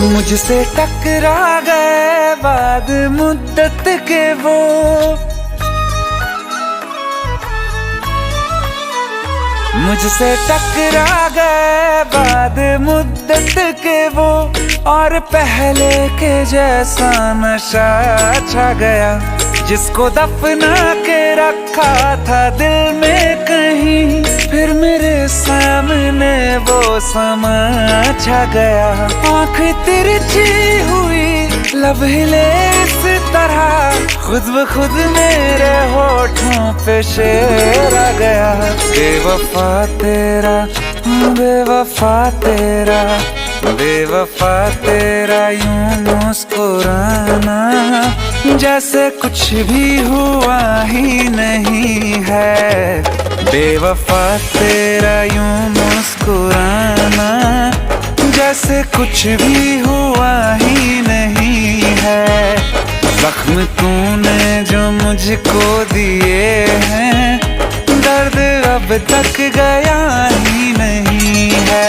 मुझसे टकरा गए बाद मुद्दत के वो, मुझसे टकरा गए बाद मुद्दत के वो, और पहले के जैसा नशा छा गया। जिसको दफना के रखा था दिल में कहीं, फिर मेरे सामने वो समा छा गया। आँख तिरछी हुई, लब हिले इस तरह, खुद ब खुद मेरे होठों पे शेर आ गया। बेवफा तेरा, बेवफा तेरा, बेवफा तेरा यूं मुस्कुराना, जैसे कुछ भी हुआ ही नहीं है। बेवफा तेरा यूं मुस्कुराना, जैसे कुछ भी हुआ ही नहीं है। जख्म तूने जो मुझको दिए हैं, दर्द अब तक गया ही नहीं है।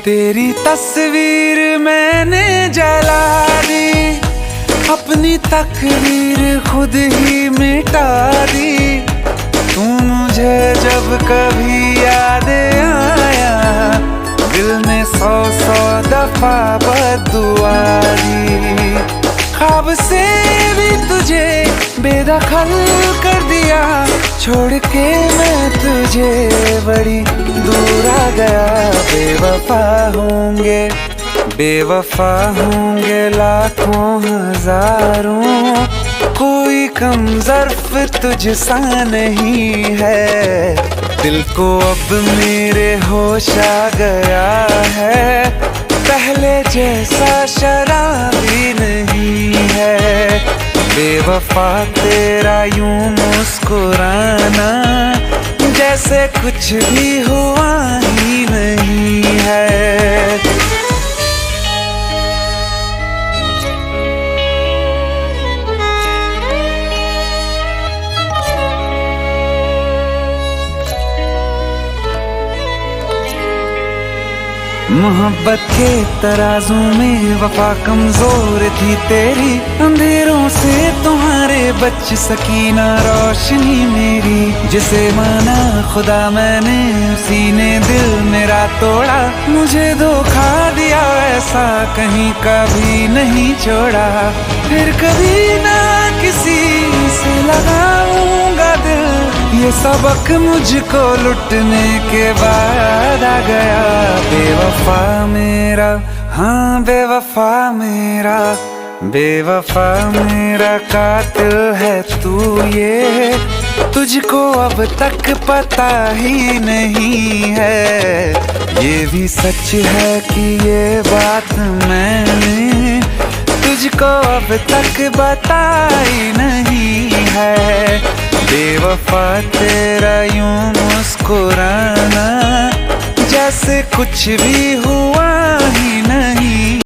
तेरी तस्वीर मैंने जला दी, अपनी तकदीर खुद ही मिटा दी। तू मुझे जब कभी याद आया, दिल ने 100 दफा बद्दुआ दी। ख्वाब से भी तुझे बेदखल कर दिया, छोड़ के मैं तुझे बड़ी दूर आ गया। बेवफा होंगे, बेवफा होंगे लाखों हजारों, कोई कम ज़र्फ तुझसा नहीं है। दिल को अब मेरे होश आ गया है, पहले जैसा शराबी नहीं है। बेवफा तेरा यूं मुस्कुराना, जैसे कुछ भी हुआ ही नहीं है। मोहब्बत के तराजू में वफा कमजोर थी तेरी, अंधेरों से तुम्हारे बच सकी ना रोशनी मेरी। जिसे माना खुदा मैंने, उसी ने दिल मेरा तोड़ा। मुझे धोखा दिया ऐसा कहीं कभी नहीं छोड़ा, फिर कभी ना किसी से लगाऊंगा दिल। ये सबक मुझको लुटने के बाद आ गया। बेवफा मेरा, हाँ बेवफा मेरा, बेवफा मेरा कातिल है तू, ये तुझको अब तक पता ही नहीं है। ये भी सच है कि ये बात मैंने तुझको अब तक बताई नहीं है। बेवफा तेरा यूं मुस्कुराना, जैसे कुछ भी हुआ ही नहीं।